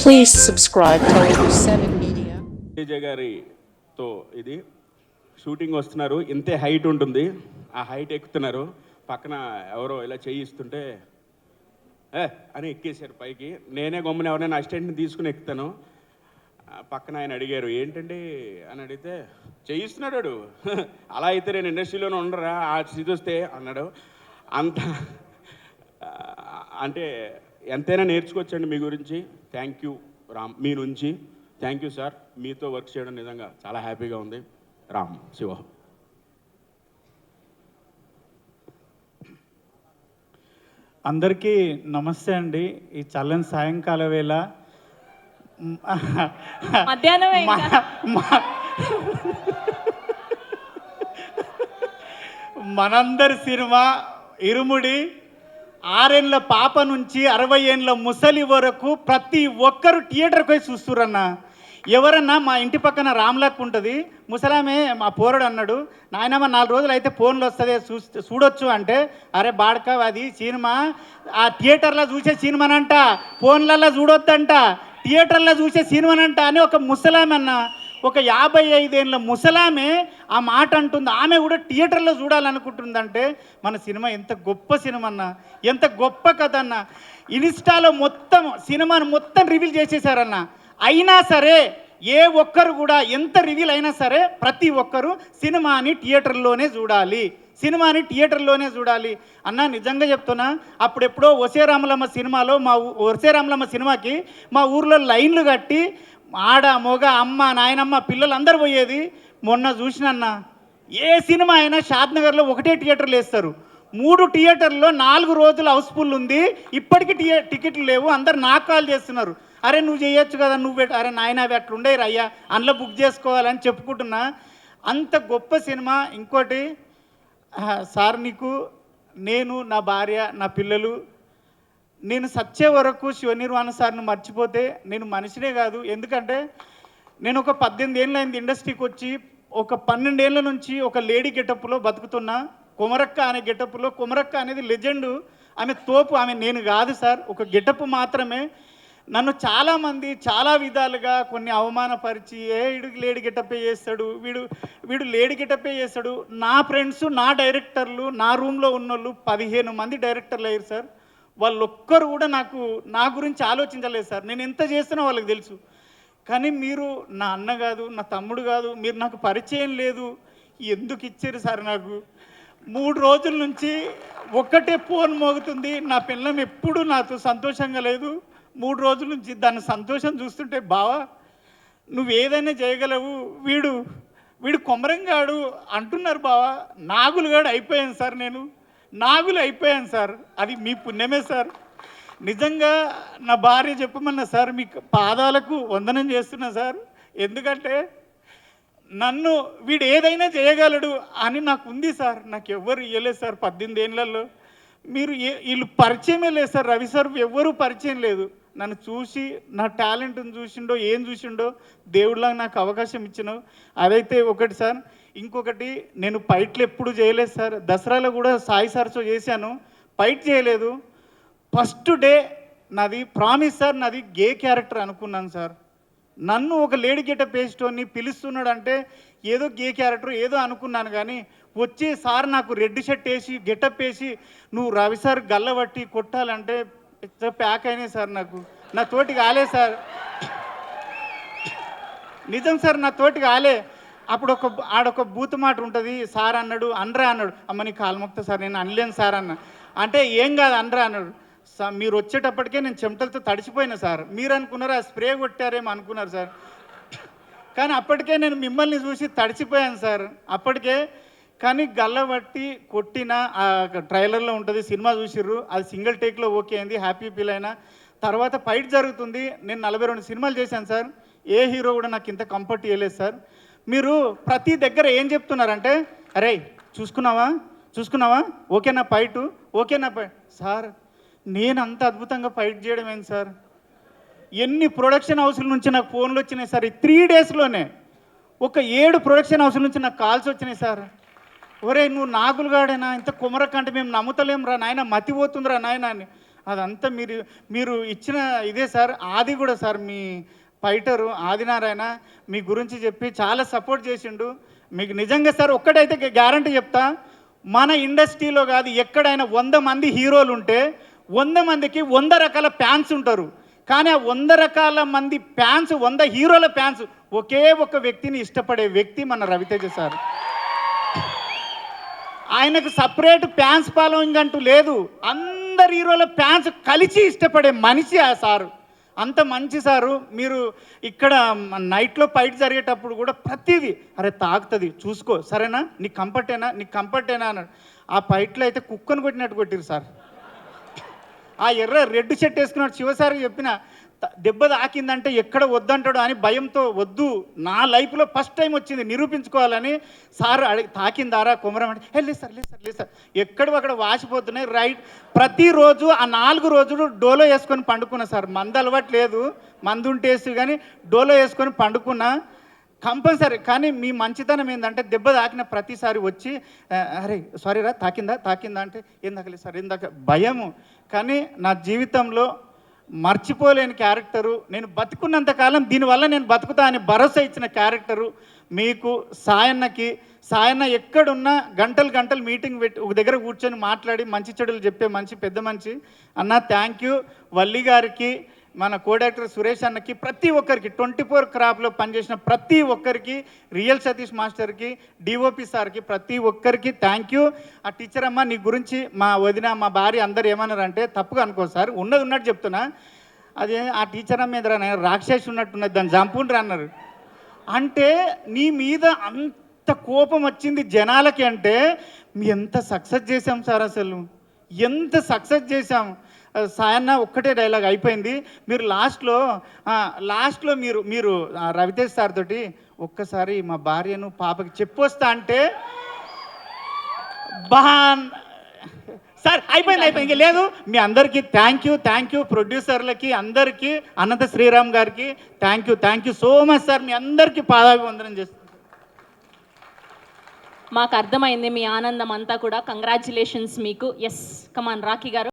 Please subscribe to 7 Media. Vijay గారితో ఇది shooting వస్తున్నారు, ఇంతే హైట్ ఉంటుంది, ఆ హైట్ ఎక్కుతున్నారు, పక్కన ఎవరో ఇలా చేయిస్తుంటే అని ఎక్కేశారు పైకి. నేనే గమ్మున ఎవరైనా అసిస్టెంట్ని తీసుకుని ఎక్కుతాను. పక్కన ఆయన అడిగారు ఏంటండి అని అడిగితే చేయిస్తున్నాడు వాడు, అలా అయితే నేను ఇండస్ట్రీలోనే ఉండరా ఆ స్థితి వస్తే అన్నాడు. అంత అంటే ఎంతైనా నేర్చుకోవచ్చండి మీ గురించి. థ్యాంక్ యూ రామ్, మీ నుంచి థ్యాంక్ యూ సార్. మీతో వర్క్ చేయడం నిజంగా చాలా హ్యాపీగా ఉంది. రామ్ శివ. అందరికీ నమస్తే అండి. ఈ చల్లని సాయంకాల వేళ మనందరి సినిమా ఇరుముడి 6 ఏళ్ళ పాప నుంచి 60 ఏళ్ళ ముసలి వరకు ప్రతి ఒక్కరు థియేటర్కి పోయి చూస్తురన్న. ఎవరన్నా మా ఇంటి పక్కన రామ్లక్ ఉంటుంది, ముసలామే మా పోరడు అన్నాడు, నాయనమ్మ 4 రోజులు అయితే ఫోన్లు వస్తుంది చూడొచ్చు అంటే, అరే బాడక అది సినిమా ఆ థియేటర్లో చూసే సినిమానంట, ఫోన్లలో చూడొద్దంట, థియేటర్లో చూసే సినిమానంట అని ఒక ముసలామె అన్న, ఒక 55 ఏళ్ళ ముసలామే ఆ మాట అంటుంది. ఆమె కూడా థియేటర్లో చూడాలనుకుంటుందంటే మన సినిమా ఎంత గొప్ప సినిమా అన్న, ఎంత గొప్ప కథ అన్న. ఇన్స్టాలో మొత్తం సినిమాను మొత్తం రివీల్ చేసేసారన్న. అయినా సరే ఏ ఒక్కరు కూడా ఎంత రివీల్ అయినా సరే ప్రతి ఒక్కరు సినిమాని థియేటర్లోనే చూడాలి, సినిమాని థియేటర్లోనే చూడాలి అన్న. నిజంగా చెప్తున్నా, అప్పుడెప్పుడో ఒసే రామలమ్మ సినిమాలో ఒసే రామలమ్మ సినిమాకి మా ఊర్లో లైన్లు కట్టి ఆడ మొగ అమ్మ నాయనమ్మ పిల్లలు అందరు పోయేది. మొన్న చూసినన్న ఏ సినిమా అయినా షాద్నగర్లో ఒకటే థియేటర్లు వేస్తారు, 3 థియేటర్లో 4 రోజులు హౌస్ఫుల్ ఉంది. ఇప్పటికీ టికెట్లు లేవు. అందరు నాకు కాల్ చేస్తున్నారు, అరే నువ్వు చేయొచ్చు కదా, నువ్వు అరే నాయన అవి అట్లుండే అయ్యా అందులో బుక్ చేసుకోవాలని చెప్పుకుంటున్నా. అంత గొప్ప సినిమా. ఇంకోటి సార్, నీకు నేను నా భార్య నా పిల్లలు నేను సచ్చే వరకు శివనిర్వాణ సార్ని మర్చిపోతే నేను మనిషినే కాదు. ఎందుకంటే నేను ఒక 18 ఏళ్ళు అయింది ఇండస్ట్రీకి వచ్చి, ఒక 12 ఏళ్ళ నుంచి ఒక లేడీ గెటప్లో బతుకుతున్నా. కొమరక్క అనే గెటప్లో, కొమరక్క అనేది లెజెండు, ఆమె తోపు, ఆమె నేను కాదు సార్, ఒక గెటప్ మాత్రమే. నన్ను చాలామంది చాలా విధాలుగా కొన్ని అవమానపరిచి వీడికి లేడీ గెటప్పే చేస్తాడు, వీడు లేడీ గెటప్పే చేస్తాడు. నా ఫ్రెండ్స్ నా డైరెక్టర్లు నా రూమ్లో ఉన్నోళ్ళు 15 మంది డైరెక్టర్లు అయ్యారు సార్. వాళ్ళు ఒక్కరు కూడా నా గురించి ఆలోచించలేదు సార్. నేను ఎంత చేస్తున్నా వాళ్ళకి తెలుసు. కానీ మీరు నా అన్న కాదు, నా తమ్ముడు కాదు, మీరు నాకు పరిచయం లేదు, ఎందుకు ఇచ్చారు సార్? నాకు 3 రోజుల నుంచి ఒక్కటే ఫోన్ మోగుతుంది. నా పిల్లం ఎప్పుడు నాతో సంతోషంగా లేదు. 3 రోజుల నుంచి దాని సంతోషం చూస్తుంటే, బావా నువ్వు ఏదైనా చేయగలవు, వీడు కొమరంగాడు అంటున్నారు బావా. నాగులుగాడు అయిపోయాను సార్, నేను నాగులు అయిపోయాను సార్. అది మీ పుణ్యమే సార్. నిజంగా నా భార్య చెప్పమన్నా సార్, మీ పాదాలకు వందనం చేస్తున్నా సార్. ఎందుకంటే నన్ను వీడు ఏదైనా చేయగలడు అని నాకు ఉంది సార్. నాకు ఎవ్వరు ఇవ్వలేదు సార్ 18 ఏళ్ళల్లో. వీళ్ళు పరిచయమే లేదు సార్. రవి సార్ ఎవ్వరూ పరిచయం లేదు. నన్ను చూసి నా టాలెంట్ని చూసిండో ఏం చూసిండో దేవుడిలాగా నాకు అవకాశం ఇచ్చినావు, అదైతే ఒకటి సార్. ఇంకొకటి, నేను ఫైట్లు ఎప్పుడు చేయలేదు సార్. దసరాలో కూడా సాయి సార్తో చేశాను, ఫైట్ చేయలేదు. ఫస్ట్ డే నాది ప్రామిస్ సార్, నాది గే క్యారెక్టర్ అనుకున్నాను సార్. నన్ను ఒక లేడీ గెటప్ వేసేటోని పిలుస్తున్నాడు అంటే ఏదో గే క్యారెక్టర్ ఏదో అనుకున్నాను. కానీ వచ్చి సార్ నాకు రెడ్ షర్ట్ వేసి గెటప్ వేసి నువ్వు రవి సార్ గల్లబట్టి కొట్టాలంటే ప్యాక్ అయినాయి సార్. నా తోటి కాలే సార్, నిజం సార్, నా తోటి కాలే. అప్పుడు ఆడొక బూత్ మాట ఉంటుంది, సార్ అన్నాడు అనరా అన్నాడు. అమ్మ నీ కాలుమొక్త సార్, నేను అనలేను సార్ అన్న. అంటే ఏం కాదు అనరా అన్నాడు. సార్ మీరు వచ్చేటప్పటికే నేను చెమటలతో తడిచిపోయినా సార్. మీరు అనుకున్నారు ఆ స్ప్రే కొట్టారేమో అనుకున్నారు సార్. కానీ అప్పటికే నేను మిమ్మల్ని చూసి తడిచిపోయాను సార్ అప్పటికే. కానీ గల్లబట్టి కొట్టిన ట్రైలర్లో ఉంటుంది, సినిమా చూసిర్రు, అది సింగిల్ టేక్లో ఓకే అయింది, హ్యాపీ ఫీల్ అయినా. తర్వాత ఫైట్ జరుగుతుంది. నేను 42 సినిమాలు చేశాను సార్. ఏ హీరో కూడా నాకు ఇంత కంఫర్ట్ ఇవ్వలేదు సార్. మీరు ప్రతి దగ్గర ఏం చెప్తున్నారంటే, అరే చూసుకున్నావా ఓకేనా ఫైటు, ఓకేనా ఫైట్ సార్. నేను అంత అద్భుతంగా ఫైట్ చేయడం ఏంటి సార్? ఎన్ని ప్రొడక్షన్ హౌస్ల నుంచి నాకు ఫోన్లు వచ్చినాయి సార్. ఈ 3 డేస్లోనే ఒక 7 ప్రొడక్షన్ హౌస్ల నుంచి నాకు కాల్స్ వచ్చినాయి సార్. ఒరే నువ్వు నాగులుగాడేనా, ఇంత కుమరకంటే మేము నమ్ముతలేం రా నాయన, మతిపోతుందిరా నాయన అని. అదంతా మీరు ఇచ్చిన ఇదే సార్. ఆది కూడా సార్ మీ ఫైటరు ఆదినారాయణ మీ గురించి చెప్పి చాలా సపోర్ట్ చేసిండు. మీకు నిజంగా సార్ ఒక్కటైతే గ్యారంటీ చెప్తా, మన ఇండస్ట్రీలో కాదు ఎక్కడైనా 100 మంది హీరోలు ఉంటే 100 మందికి 100 రకాల ఫ్యాన్స్ ఉంటారు. కానీ ఆ 100 రకాల మంది ఫ్యాన్స్ 100 హీరోల ఫ్యాన్స్ ఒకే ఒక వ్యక్తిని ఇష్టపడే వ్యక్తి మన రవితేజ సార్. ఆయనకు సపరేట్ ఫ్యాన్స్ ఫాలోయింగ్ అంటూ లేదు, అందరు హీరోల ఫ్యాన్స్ కలిసి ఇష్టపడే మనిషి ఆ సారు. అంత మంచి సారు. మీరు ఇక్కడ నైట్లో ఫైట్ జరిగేటప్పుడు కూడా ప్రతిదీ అరే తాగుతుంది చూసుకో, సరేనా, నీకు కంఫర్టేనా అన్నాడు. ఆ ఫైట్లో అయితే కుక్కను కొట్టినట్టు కొట్టిరు సార్. ఆ రెడ్ షర్ట్ వేసుకున్నాడు శివసారికి చెప్పిన దెబ్బ తాకిందంటే ఎక్కడ వద్దంటాడు అని భయంతో వద్దు, నా లైఫ్లో ఫస్ట్ టైం వచ్చింది నిరూపించుకోవాలని సార్ తాకిందారా కొమరం అంటే లేదు సార్ ఎక్కడ అక్కడ వాసిపోతున్నాయి రైట్. ప్రతిరోజు ఆ 4 రోజులు డోలో వేసుకొని పండుకున్నా సార్. మందు అలవాటు లేదు, మందు ఉంటేసి కానీ డోలో వేసుకొని పండుకున్నా కంపల్సరీ. కానీ మీ మంచితనం ఏంటంటే దెబ్బ తాకిన ప్రతిసారి వచ్చి అరే సారీరా తాకిందా అంటే ఏం తాకలేదు సార్, ఏం భయము. కానీ నా జీవితంలో మర్చిపోలేని క్యారెక్టరు, నేను బతుకున్నంతకాలం దీనివల్ల నేను బతుకుతా అని భరోసా ఇచ్చిన క్యారెక్టరు మీకు సాయన్న ఎక్కడున్నా గంటలు మీటింగ్ పెట్టి ఒక దగ్గర కూర్చొని మాట్లాడి మంచి చెడులు చెప్పే పెద్ద మనిషి అన్న. Thank you. వల్లి గారికి, మన కోడైరెక్టర్ సురేష్ అన్నకి, ప్రతి ఒక్కరికి 24 క్రాప్లో పనిచేసిన ప్రతి ఒక్కరికి, రియల్ సతీష్ మాస్టర్కి, డిఓపి సార్కి, ప్రతి ఒక్కరికి థ్యాంక్ యూ. ఆ టీచర్ అమ్మ నీ గురించి మా వదిన మా భార్య అందరు ఏమన్నారంటే తప్పుగా అనుకో సార్, ఉన్నట్టు చెప్తున్నా, అదే ఆ టీచర్ అమ్మ ఎదురా రాక్షసి ఉన్నట్టున్నది దాన్ని చంపుండ్రు అన్నారు. అంటే నీ మీద అంత కోపం వచ్చింది జనాలకి అంటే మీ ఎంత సక్సెస్ చేశాం సార్, అసలు ఎంత సక్సెస్ చేశాం. సాయన్న ఒక్కటే డైలాగ్ అయిపోయింది. మీరు లాస్ట్లో మీరు రవితేజ్ సార్ తోటి ఒక్కసారి మా భార్యను పాపకి చెప్పొస్తా అంటే సార్ అయిపోయింది ఇంక లేదు. మీ అందరికీ థ్యాంక్ యూ ప్రొడ్యూసర్లకి అందరికీ, అనంత శ్రీరామ్ గారికి thank you so much sir. మీ అందరికీ పాదాభివందనం చేస్తాను. మాకు అర్థమైంది మీ ఆనందం అంతా కూడా. కంగ్రాచులేషన్స్ మీకు. ఎస్ కమాన్ రాఖీ గారు.